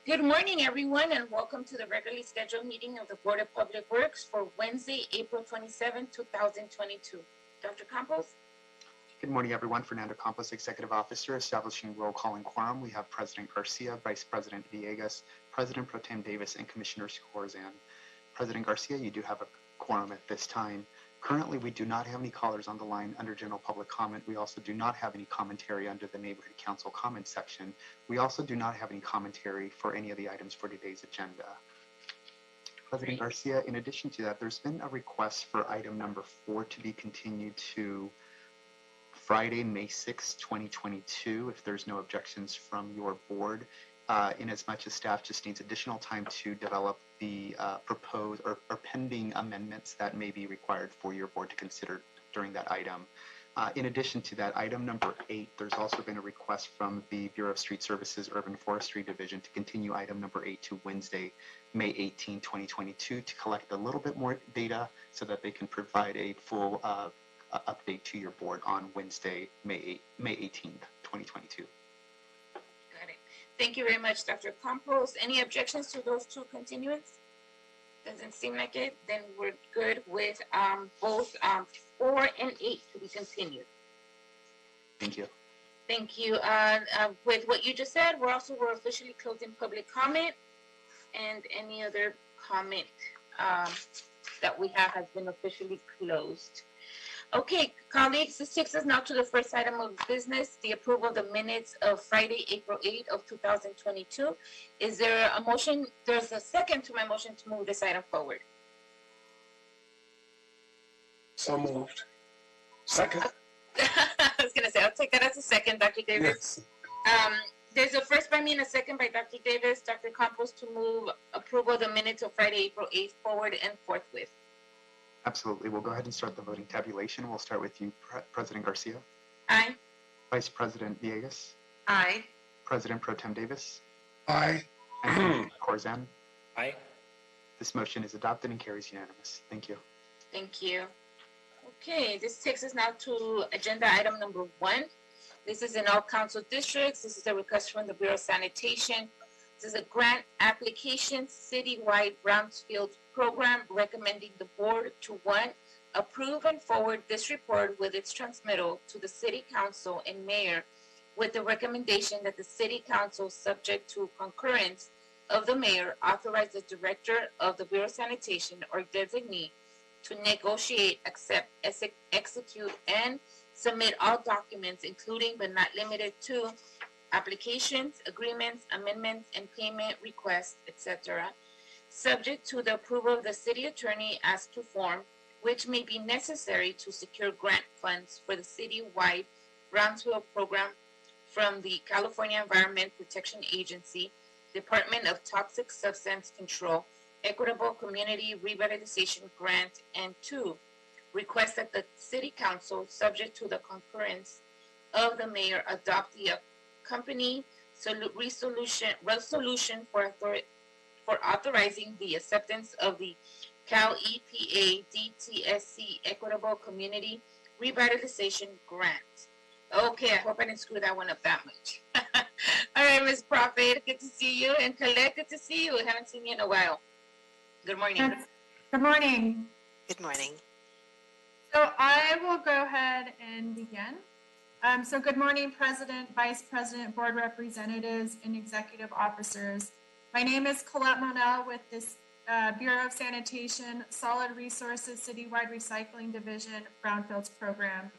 Good morning, everyone, and welcome to the regularly scheduled meeting of the Board of Public Works for Wednesday, April 27, 2022. Dr. Campos? Good morning, everyone. Fernando Campos, Executive Officer, establishing roll call and quorum. We have President Garcia, Vice President Villegas, President Pro Tem Davis, and Commissioner Scorzan. President Garcia, you do have a quorum at this time. Currently, we do not have any callers on the line under general public comment. We also do not have any commentary under the Neighborhood Council comment section. We also do not have any commentary for any of the items for today's agenda. President Garcia, in addition to that, there's been a request for item number 4 to be continued to Friday, May 6, 2022, if there's no objections from your board, in as much as staff just needs additional time to develop the proposed or pending amendments that may be required for your board to consider during that item. In addition to that, item number 8, there's also been a request from the Bureau of Street Services Urban Forestry Division to continue item number 8 to Wednesday, May 18, 2022, to collect a little bit more data so that they can provide a full update to your board on Wednesday, May 18th, 2022. Got it. Thank you very much, Dr. Campos. Any objections to those two continuance? Doesn't seem like it. Then we're good with both 4 and 8 to be continued. Thank you. Thank you. With what you just said, we're officially closing public comment, and any other comment that we have has been officially closed. Okay, colleagues, this takes us now to the first item of business, the approval of the minutes of Friday, April 8th of 2022. Is there a motion? There's a second to my motion to move this item forward. So moved. Second. I was going to say, I'll take that as a second, Dr. Davis. Yes. There's a first by me and a second by Dr. Davis. Dr. Campos to move approval of the minutes of Friday, April 8th forward and forthwith. Absolutely. We'll go ahead and start the voting tabulation. We'll start with you, President Garcia. Aye. Vice President Villegas. Aye. President Pro Tem Davis. Aye. And Commissioner Scorzan. Aye. This motion is adopted and carries unanimous. Thank you. Thank you. Okay, this takes us now to agenda item number 1. This is in all council districts. This is a request from the Bureau of Sanitation. This is a grant application, citywide brownfield program, recommending the board to 1, approve and forward this report with its transmittal to the city council and mayor with the recommendation that the city council, subject to concurrence of the mayor, authorize the director of the Bureau of Sanitation or designee to negotiate, accept, execute, and submit all documents, including but not limited to applications, agreements, amendments, and payment requests, etc., subject to the approval of the city attorney as to form, which may be necessary to secure grant funds for the citywide brownfield program from the California Environment Protection Agency, Department of Toxic Substance Control, Equitable Community Revitalization Grant, and 2, request that the city council, subject to the concurrence of the mayor, adopt the company resolution for authorizing the acceptance of the Cal EPA DTSC Equitable Community Revitalization Grant. Okay, I hope I didn't screw that one up that much. All right, Ms. Prophet, good to see you. And Colette, good to see you. I haven't seen you in a while. Good morning. Good morning. Good morning. So I will go ahead and begin. So good morning, President, Vice President, Board Representatives, and Executive Officers. My name is Colette Monell with this Bureau of Sanitation, Solid Resources Citywide Recycling Division Brownfields Program.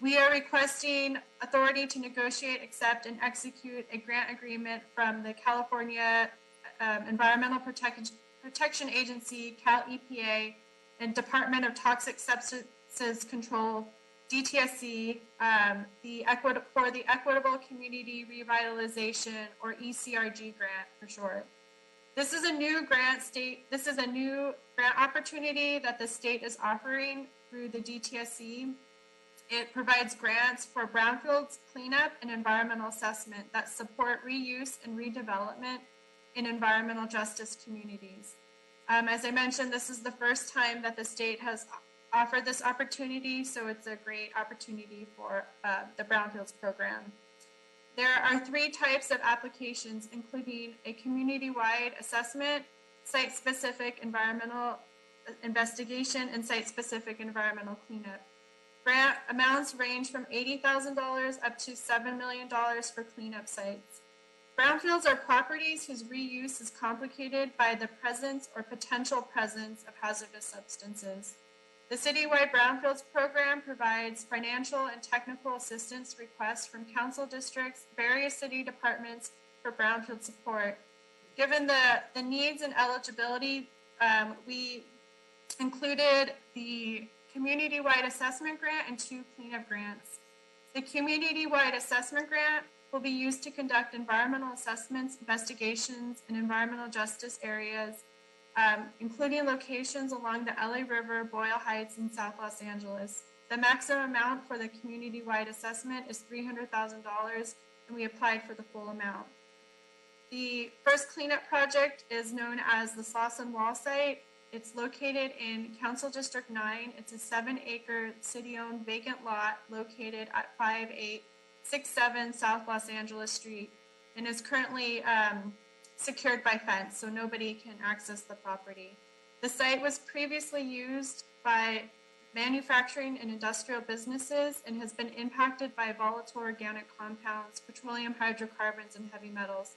We are requesting authority to negotiate, accept, and execute a grant agreement from the California Environmental Protection Agency, Cal EPA, and Department of Toxic Substances Control, DTSC, for the Equitable Community Revitalization, or ECRG grant for short. This is a new grant opportunity that the state is offering through the DTSC. It provides grants for brownfields cleanup and environmental assessment that support reuse and redevelopment in environmental justice communities. As I mentioned, this is the first time that the state has offered this opportunity, so it's a great opportunity for the Brownfields program. There are 3 types of applications, including a community-wide assessment, site-specific environmental investigation, and site-specific environmental cleanup. Grant amounts range from $80,000 up to $7 million for cleanup sites. Brownfields are properties whose reuse is complicated by the presence or potential presence of hazardous substances. The citywide Brownfields program provides financial and technical assistance requests from council districts, various city departments for Brownfield support. Given the needs and eligibility, we included the community-wide assessment grant and 2 cleanup grants. The community-wide assessment grant will be used to conduct environmental assessments, investigations, and environmental justice areas, including locations along the LA River, Boyle Heights, and South Los Angeles. The maximum amount for the community-wide assessment is $300,000, and we applied for the full amount. The first cleanup project is known as the Slauson Wall Site. It's located in Council District 9. It's a 7-acre city-owned vacant lot located at 5867 South Los Angeles Street, and is currently secured by fence, so nobody can access the property. The site was previously used by manufacturing and industrial businesses and has been impacted by volatile organic compounds, petroleum hydrocarbons, and heavy metals.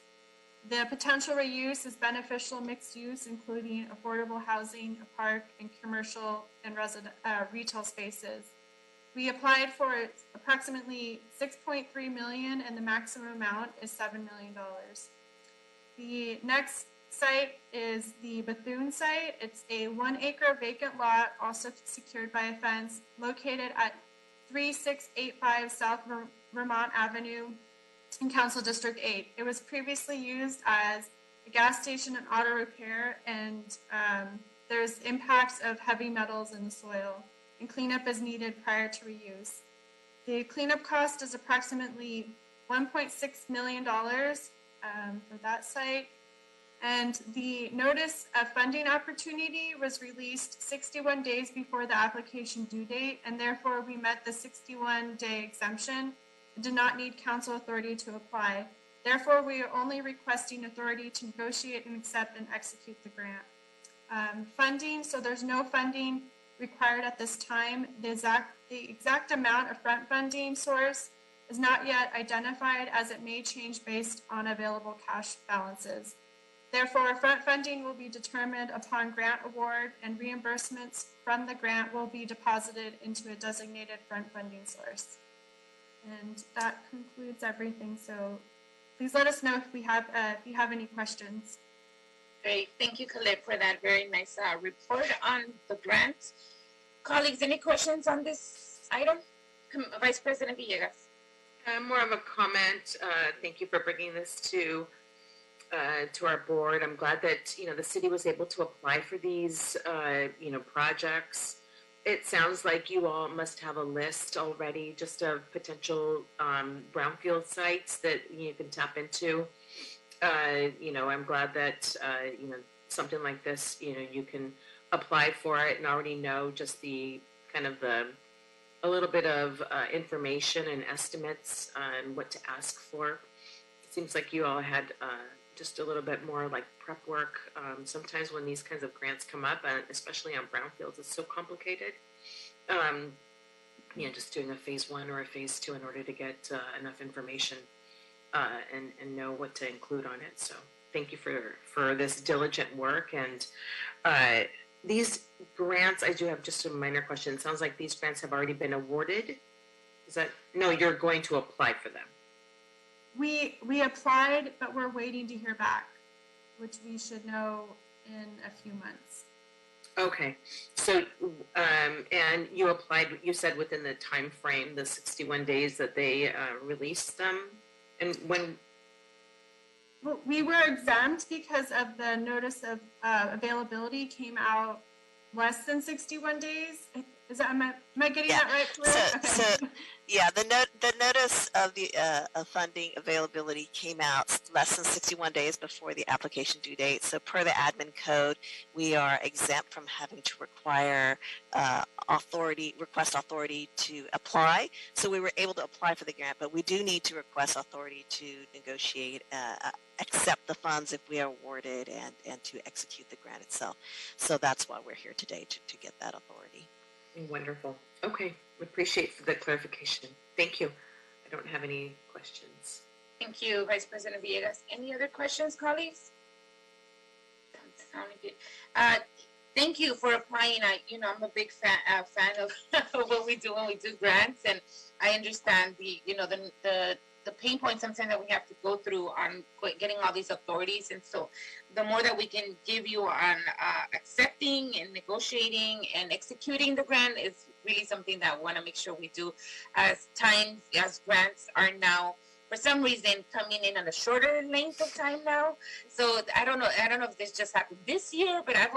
The potential reuse is beneficial mixed use, including affordable housing, a park, and commercial and retail spaces. We applied for approximately $6.3 million, and the maximum amount is $7 million. The next site is the Bethune site. It's a 1-acre vacant lot, also secured by a fence, located at 3685 South Vermont Avenue in Council District 8. It was previously used as a gas station and auto repair, and there's impacts of heavy metals in the soil, and cleanup is needed prior to reuse. The cleanup cost is approximately $1.6 million for that site. And the notice of funding opportunity was released 61 days before the application due date, and therefore we met the 61-day exemption and did not need council authority to apply. Therefore, we are only requesting authority to negotiate and accept and execute the grant. Funding, so there's no funding required at this time. The exact amount of front funding source is not yet identified, as it may change based on available cash balances. Therefore, front funding will be determined upon grant award, and reimbursements from the grant will be deposited into a designated front funding source. And that concludes everything. So please let us know if you have any questions. Great. Thank you, Colette, for that very nice report on the grant. Colleagues, any questions on this item? Vice President Villegas. More of a comment. Thank you for bringing this to our board. I'm glad that the city was able to apply for these projects. It sounds like you all must have a list already, just of potential brownfield sites that you can tap into. I'm glad that something like this, you can apply for it and already know just the kind of a little bit of information and estimates on what to ask for. It seems like you all had just a little bit more like prep work. Sometimes when these kinds of grants come up, especially on brownfields, it's so complicated. Just doing a phase 1 or a phase 2 in order to get enough information and know what to include on it. So thank you for this diligent work. And these grants, I do have just a minor question. It sounds like these grants have already been awarded. No, you're going to apply for them. We applied, but we're waiting to hear back, which we should know in a few months. Okay. So, and you applied, you said within the time frame, the 61 days that they released them? And when? Well, we were exempt because of the notice of availability came out less than 61 days. Am I getting that right? So Yeah, the notice of the of funding availability came out less than 61 days before the application due date. So per the admin code, we are exempt from having to require request authority to apply. So we were able to apply for the grant, but we do need to request authority to negotiate, accept the funds if we are awarded, and to execute the grant itself. So that's why we're here today, to get that authority. Wonderful. Okay, appreciate the clarification. Thank you. I don't have any questions. Thank you, Vice President Villegas. Any other questions, colleagues? Doesn't sound good. Thank you for applying. I'm a big fan of what we do when we do grants, and I understand the pain points sometimes that we have to go through on getting all these authorities. And so the more that we can give you on accepting and negotiating and executing the grant is really something that I want to make sure we do, as grants are now for some reason coming in on a shorter length of time now. So I don't know if this just happened this year, but I've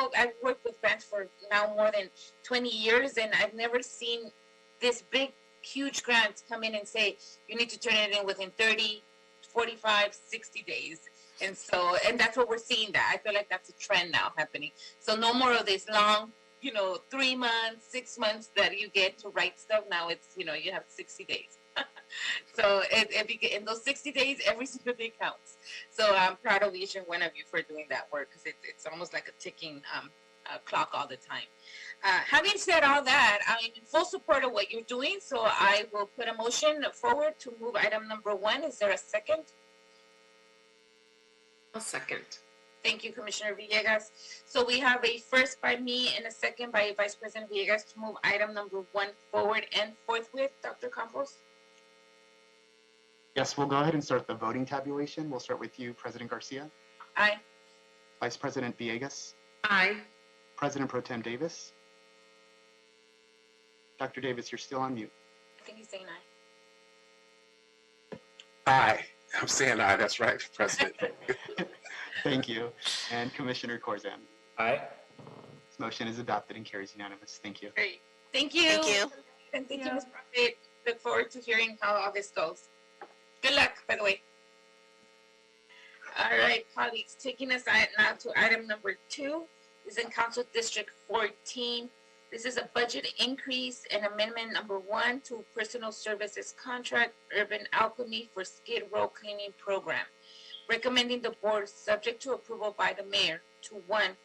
worked with grants for now more than 20 years, and I've never seen this big huge grants come in and say you need to turn it in within 30, 45, 60 days. And that's what we're seeing. That I feel like that's a trend now happening. So no more of this long, 3 months, 6 months that you get to write stuff. Now it's, you have 60 days. So in those 60 days, every single day counts. So I'm proud of each and one of you for doing that work, because it's almost like a ticking clock all the time. Having said all that, I'm in full support of what you're doing, so I will put a motion forward to move item number 1. Is there a second? I'll second. Thank you, Commissioner Villegas. So we have a first by me and a second by Vice President Villegas to move item number 1 forward and forthwith. Dr. Campos? Yes, we'll go ahead and start the voting tabulation. We'll start with you, President Garcia. Aye. Vice President Villegas. Aye. President Pro Tem Davis. Dr. Davis, you're still on mute. I think he's saying aye. Aye. I'm saying aye. That's right, President. Thank you. And Commissioner Corzan. Aye. This motion is adopted and carries unanimous. Thank you. Great. Thank you. Thank you. And thank you, Ms. Prophet. Look forward to hearing how all this goes. Good luck, by the way. All right, colleagues, taking us now to item number 2. This is in Council District 14. This is a budget increase and amendment number 1 to personal services contract, Urban Alchemy for Skid Row Cleaning Program. Recommending the board, subject to approval by the mayor, to 1,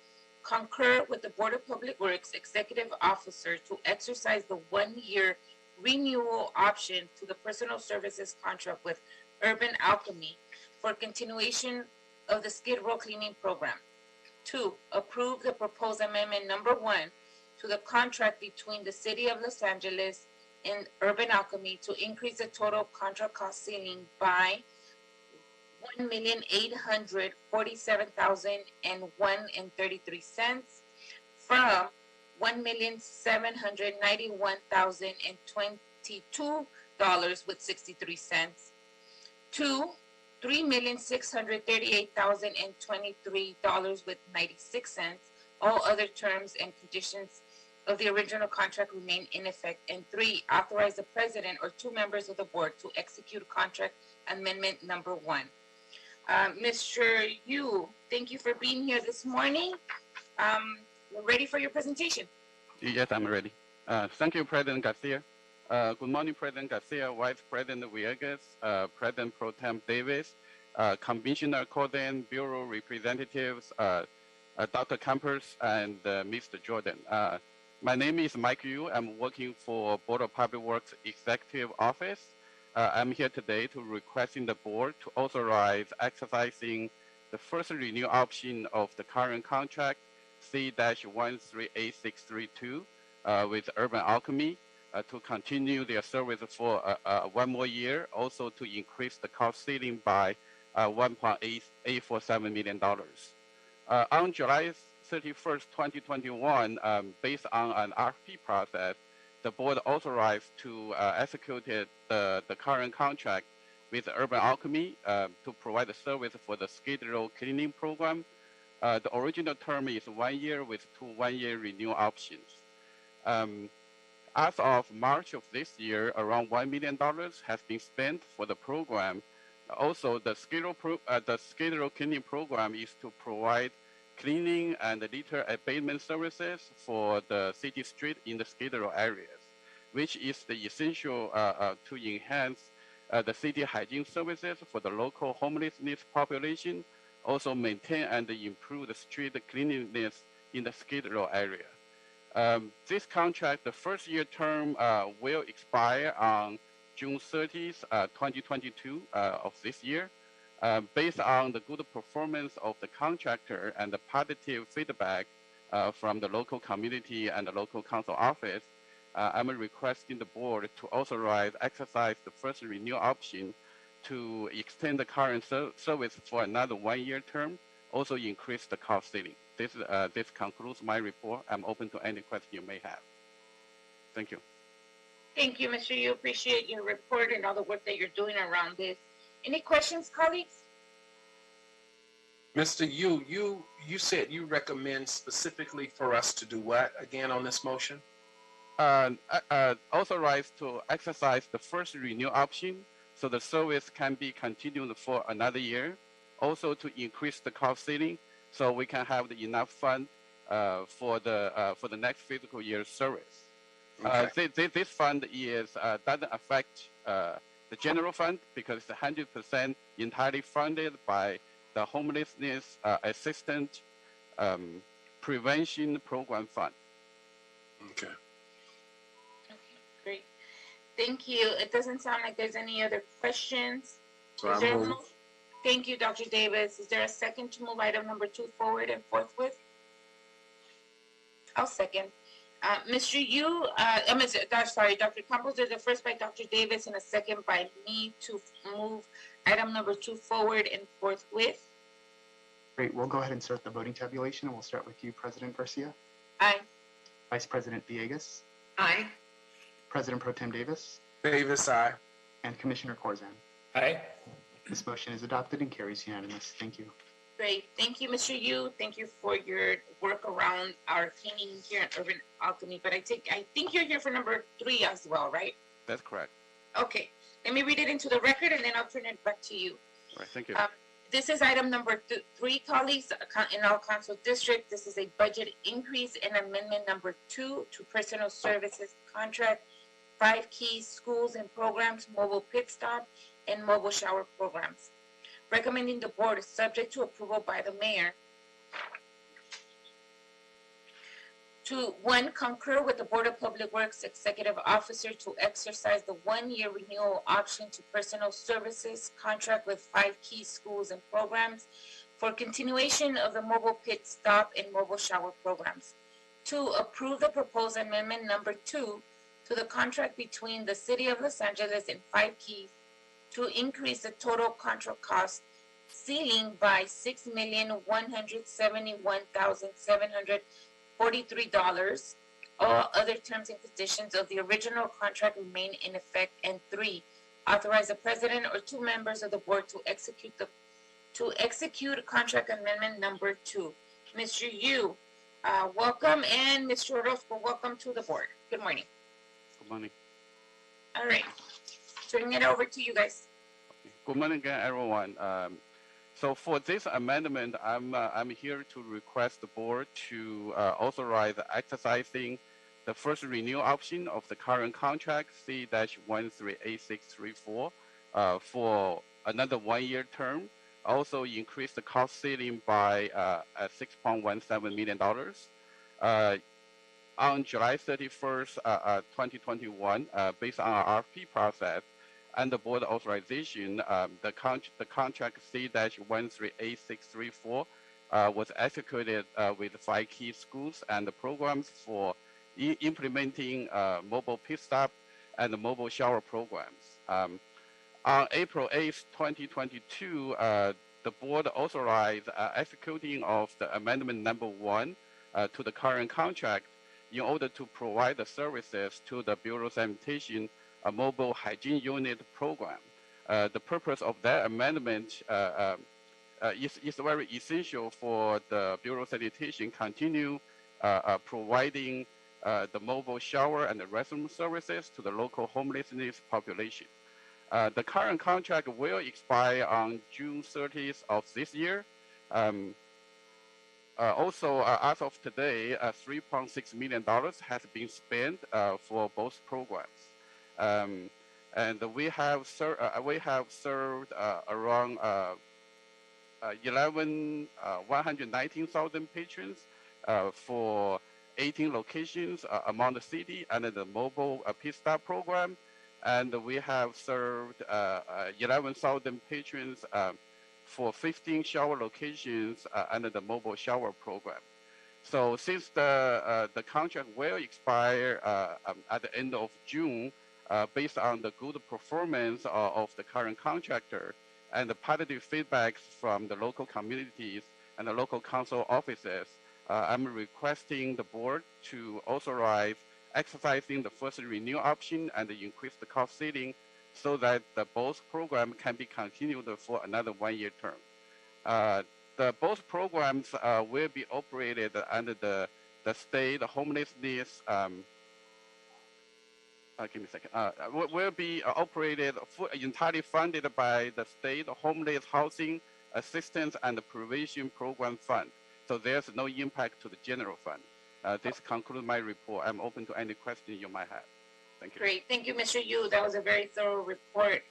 concur with the Board of Public Works Executive Officer to exercise the 1-year renewal option to the personal services contract with Urban Alchemy for continuation of the Skid Row Cleaning Program. 2, approve the proposed amendment number 1 to the contract between the City of Los Angeles and Urban Alchemy to increase the total contract cost ceiling by $1,847,001.33 from $1,791,022.63 to $3,638,023.96. All other terms and conditions of the original contract remain in effect. And 3, authorize the president or 2 members of the board to execute contract amendment number 1. Mr. Yu, thank you for being here this morning. We're ready for your presentation. Yes, I'm ready. Thank you, President Garcia. Good morning, President Garcia, Vice President Villegas, President Pro Tem Davis, Commissioner Corzan, Bureau Representatives, Dr. Campers, and Mr. Jordan. My name is Mike Yu. I'm working for Board of Public Works Executive Office. I'm here today to requesting the board to authorize exercising the first renew option of the current contract C-138632 with Urban Alchemy to continue their service for 1 more year, also to increase the cost ceiling by $1.847 million. On July 31st, 2021, based on an RFP process, the board authorized to execute the current contract with Urban Alchemy to provide the service for the Skid Row cleaning program. The original term is 1 year with 2 1-year renewal options. As of March of this year, around $1 million has been spent for the program. Also, the schedule cleaning program is to provide cleaning and litter abatement services for the city street in the schedule areas, which is the essential to enhance the city hygiene services for the local homelessness population, also maintain and improve the street cleanliness in the schedule area. This contract, the first year term will expire on June 30th, 2022 of this year. Based on the good performance of the contractor and the positive feedback from the local community and the local council office, I'm requesting the board to exercise the first renewal option to extend the current service for another 1 year term, also increase the cost ceiling. This concludes my report. I'm open to any question you may have. Thank you. Thank you, Mr. Yu. Appreciate your report and all the work that you're doing around this. Any questions, colleagues? Mr. Yu, you said you recommend specifically for us to do what again on this motion? Authorized to exercise the first renew option so the service can be continued for another year. Also to increase the cost ceiling so we can have enough fund for the next fiscal year service. Okay. This fund doesn't affect the general fund because it's 100% entirely funded by the homelessness assistance prevention program fund. Okay. Okay, great. Thank you. It doesn't sound like there's any other questions. So Is I there a move. mo- Thank you, Dr. Davis. Is there a second to move item number 2 forward and forthwith? I'll second. Mr. Yu, Dr. Campos, there's a first by Dr. Davis and a second by me to move item number 2 forward and forthwith. Great, we'll go ahead and start the voting tabulation, and we'll start with you, President Garcia, Aye. Vice President Villegas, Aye. President Pro Tem Davis, Davis, aye. and Commissioner Corzine. Aye. This motion is adopted and carries unanimous. Thank you. Great. Thank you, Mr. Yu. Thank you for your work around our cleaning here in Urban Alchemy. But I think you're here for number 3 as well, right? That's correct. Okay. Let me read it into the record and then I'll turn it back to you. All right, thank you. This is item number 3, colleagues, in our council district. This is a budget increase in amendment number 2 to personal services contract, 5 key schools and programs, mobile pit stop, and mobile shower programs. Recommending the board is subject to approval by the mayor to 1, concur with the Board of Public Works Executive Officer to exercise the 1-year renewal option to personal services contract with 5 key schools and programs for continuation of the mobile pit stop and mobile shower programs. 2, approve the proposed amendment number 2 to the contract between the City of Los Angeles and 5 Keys to increase the total contract cost ceiling by $6,171,743. All other terms and conditions of the original contract remain in effect. And 3, authorize the president or 2 members of the board to execute contract amendment number 2. Mr. Yu, welcome, and Mr. Orozco, welcome to the board. Good morning. Good morning. All right, turning it over to you guys. Good morning again, everyone. So for this amendment, I'm here to request the board to authorize exercising the first renewal option of the current contract C-138634 for another 1-year term. Also increase the cost ceiling by $6.17 million. On July 31st, 2021, based on our RFP process and the board authorization, the contract C-138634 was executed with 5 key schools and the programs for implementing mobile pit stop and mobile shower programs. On April 8th, 2022, the board authorized executing of the amendment number 1 to the current contract in order to provide the services to the Bureau of Sanitation mobile hygiene unit program. The purpose of that amendment is very essential for the Bureau of Sanitation continue providing the mobile shower and the restroom services to the local homelessness population. The current contract will expire on June 30th of this year. Also, as of today, $3.6 million has been spent for both programs. And we have served around 119,000 patrons for 18 locations among the city under the mobile pit stop program. And we have served 11,000 patrons for 15 shower locations under the mobile shower program. So since the contract will expire at the end of June, based on the good performance of the current contractor and the positive feedbacks from the local communities and the local council offices, I'm requesting the board to authorize exercising the first renew option and increase the cost ceiling so that both programs can be continued for another 1-year term. Both programs will be operated under the state homelessness. Give me a second. Will be operated entirely funded by the state homeless housing assistance and prevention program fund. So there's no impact to the general fund. This concludes my report. I'm open to any questions you might have. Thank you. Great. Thank you, Mr. Yu. That was a very thorough report.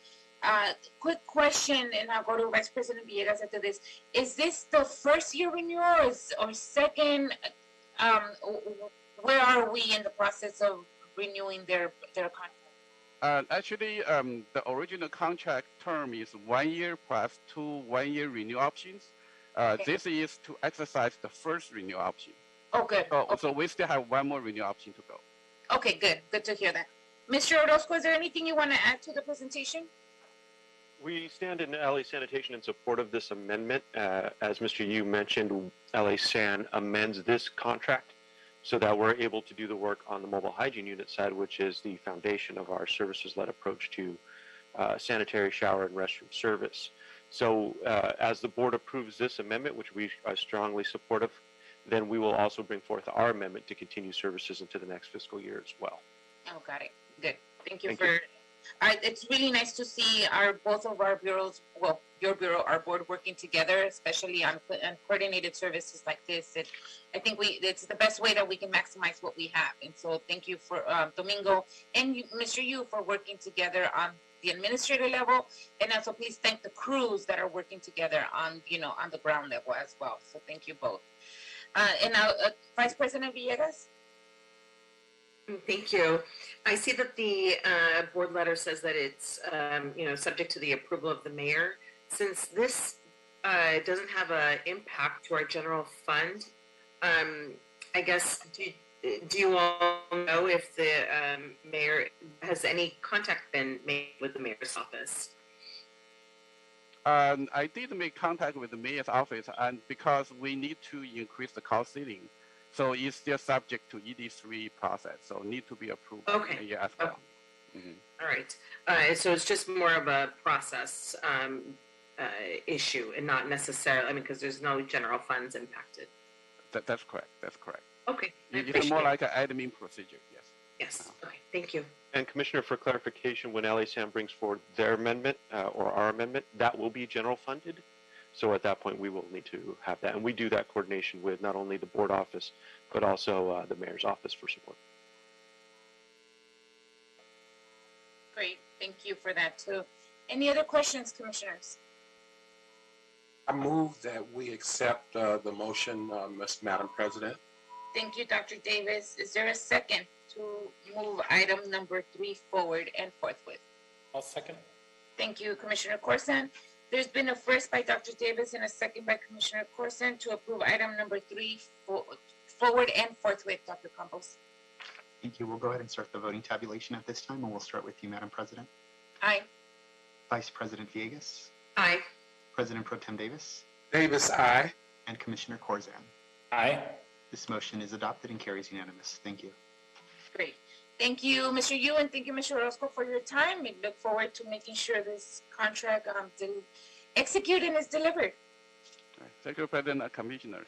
Quick question, and I'll go to Vice President Villegas after this. Is this the first year renewal or second? Where are we in the process of renewing their contract? Actually, the original contract term is 1 year plus 2 1-year renew options. Okay. This is to exercise the first renew option. Oh, good. Okay. So we still have 1 more renew option to go. Okay, good. Good to hear that. Mr. Orozco, is there anything you want to add to the presentation? We stand in LA Sanitation in support of this amendment. As Mr. Yu mentioned, LA San amends this contract so that we're able to do the work on the mobile hygiene unit side, which is the foundation of our services-led approach to sanitary shower and restroom service. So as the board approves this amendment, which we are strongly supportive, then we will also bring forth our amendment to continue services into the next fiscal year as well. Oh, got it. Good. Thank you Thank for. you. It's really nice to see both of our bureaus, well, your bureau, our board working together, especially on coordinated services like this. I think it's the best way that we can maximize what we have. And so thank you for Domingo and you, Mr. Yu, for working together on the administrator level, and also please thank the crews that are working together on the ground level as well. So thank you both. And now, Vice President Villegas. Thank you. I see that the board letter says that it's subject to the approval of the mayor. Since this doesn't have an impact to our general fund, I guess do you all know if the mayor has any contact been made with the mayor's office? I did make contact with the mayor's office, and because we need to increase the cost ceiling, so it's still subject to ED3 process, so need to be approved. Okay. Yeah, as well. Okay. Mm-hmm. All right. So it's just more of a process issue, and not necessarily. because there's no general funds impacted. That's correct. That's correct. Okay. It's more like an admin procedure. Yes. Yes. Okay. Thank you. And Commissioner, for clarification, when LA San brings forward their amendment or our amendment, that will be general funded. So at that point, we will need to have that. And we do that coordination with not only the board office, but also the mayor's office for support. Great. Thank you for that too. Any other questions, commissioners? I move that we accept the motion, Madam President. Thank you, Dr. Davis. Is there a second to move item number 3 forward and forthwith? I'll second. Thank you, Commissioner Corson. There's been a first by Dr. Davis and a second by Commissioner Corson to approve item number 3 forward and forthwith, Dr. Campos. Thank you. We'll go ahead and start the voting tabulation at this time, and we'll start with you, Madam President. Aye. Vice President Villegas, Aye. President Pro Tem Davis, Davis, aye. and Commissioner Corzan. Aye. This motion is adopted and carries unanimous. Thank you. Great. Thank you, Mr. Yu, and thank you, Mr. Orozco, for your time. We look forward to making sure this contract executed and is delivered. All right. Thank you, President and Commissioners.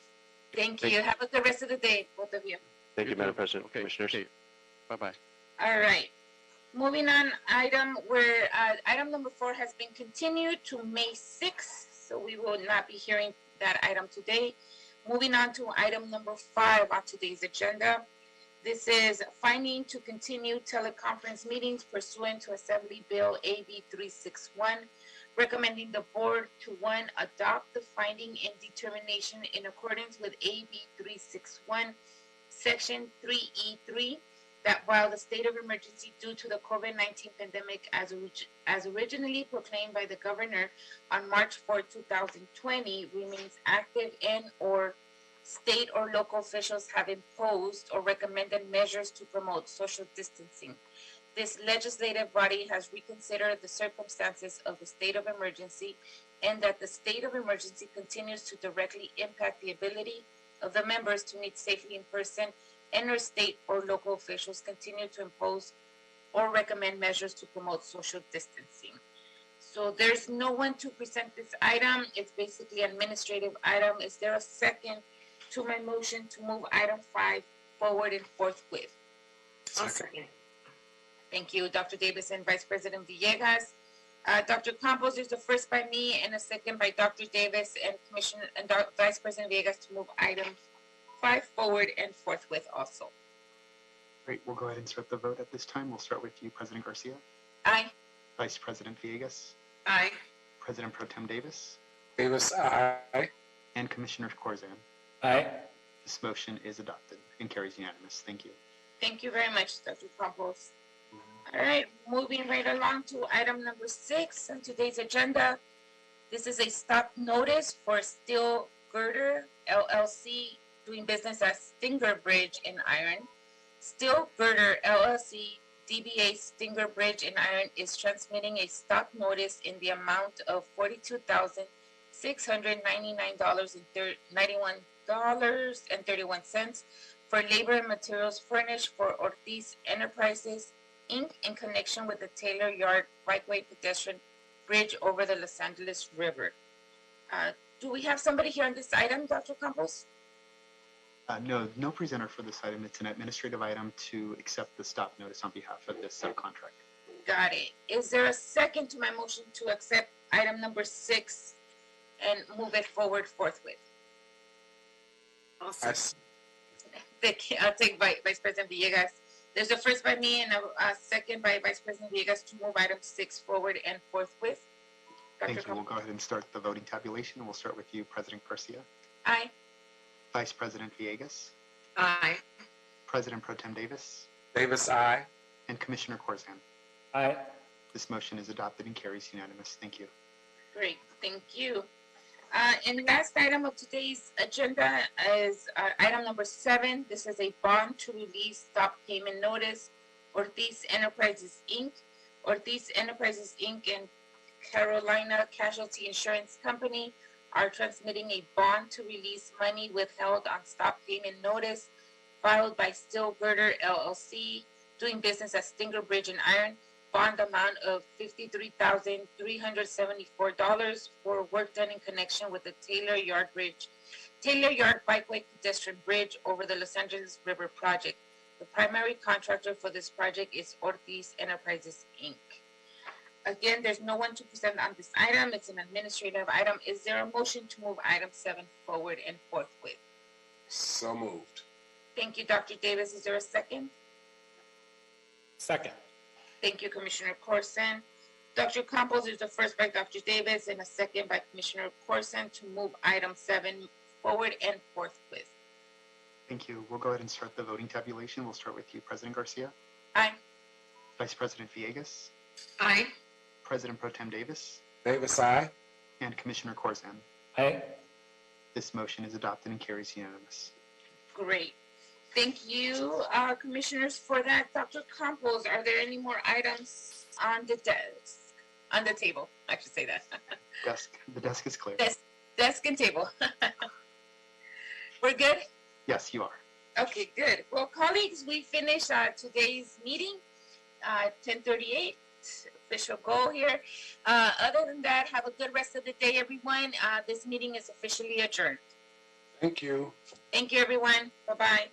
Thank you. Have a good rest of the day, both of you. Thank you, Madam President, Okay. Commissioners. Okay. Bye-bye. All right. Moving on, item number 4 has been continued to May 6th, so we will not be hearing that item today. Moving on to item number 5 on today's agenda. This is finding to continue teleconference meetings pursuant to Assembly Bill AB 361, recommending the board to 1, adopt the finding and determination in accordance with AB 361, Section 3E3, that while the state of emergency due to the COVID-19 pandemic as originally proclaimed by the governor on March 4, 2020, remains active and or state or local officials have imposed or recommended measures to promote social distancing. This legislative body has reconsidered the circumstances of the state of emergency and that the state of emergency continues to directly impact the ability of the members to meet safely in person, and our state or local officials continue to impose or recommend measures to promote social distancing. So there's no one to present this item. It's basically an administrative item. Is there a second to my motion to move item 5 forward and forthwith? I'll second. Thank you, Dr. Davis and Vice President Villegas. Dr. Campos, there's a first by me and a second by Dr. Davis and Vice President Villegas to move item 5 forward and forthwith also. Great. We'll go ahead and start the vote at this time. We'll start with you, President Garcia, Aye. Vice President Villegas, Aye. President Pro Tem Davis, Davis, aye. and Commissioner Corzan. Aye. This motion is adopted and carries unanimous. Thank you. Thank you very much, Dr. Campos. All right, moving right along to item number 6 on today's agenda. This is a stop notice for Steel Girder LLC doing business at Stinger Bridge in Iron. Steel Girder LLC, DBA Stinger Bridge in Iron, is transmitting a stop notice in the amount of $42,699.31 for labor and materials furnished for Ortiz Enterprises, Inc. in connection with the Taylor Yard Bikeway Pedestrian Bridge over the Los Angeles River. Do we have somebody here on this item, Dr. Campos? No presenter for this item. It's an administrative item to accept the stop notice on behalf of this subcontract. Got it. Is there a second to my motion to accept item number 6 and move it forward forthwith? I'll second. I'll take Vice President Villegas. There's a first by me and a second by Vice President Villegas to move item 6 forward and forthwith. Thank you. We'll go ahead and start the voting tabulation, and we'll start with you, President Garcia, Aye. Vice President Villegas, Aye. President Pro Tem Davis, Davis, aye. and Commissioner Corzan. Aye. This motion is adopted and carries unanimous. Thank you. Great, thank you. And the last item of today's agenda is item number 7. This is a bond to release stop payment notice. Ortiz Enterprises, Inc. Ortiz Enterprises, Inc. and Carolina Casualty Insurance Company are transmitting a bond to release money withheld on stop payment notice filed by Steel Girder LLC, doing business at Stinger Bridge in Iron. Bond amount of $53,374 for work done in connection with the Taylor Yard Bikeway Pedestrian Bridge over the Los Angeles River project. The primary contractor for this project is Ortiz Enterprises, Inc. Again, there's no one to present on this item. It's an administrative item. Is there a motion to move item 7 forward and forthwith? So moved. Thank you, Dr. Davis. Is there a second? Second. Thank you, Commissioner Corson. Dr. Campos is the first by Dr. Davis and a second by Commissioner Corson to move item 7 forward and forthwith. Thank you. We'll go ahead and start the voting tabulation. We'll start with you, President Garcia, Aye. Vice President Villegas, Aye. President Pro Tem Davis, Davis, aye. and Commissioner Corzan. Aye. This motion is adopted and carries unanimous. Great. Thank you, commissioners, for that. Dr. Campos, are there any more items on the table? I should say that. The desk is clear. Desk and table. We're good? Yes, you are. Okay, good. Well, colleagues, we finished today's meeting, 10:38, official goal here. Other than that, have a good rest of the day, everyone. This meeting is officially adjourned. Thank you. Thank you, everyone. Bye-bye.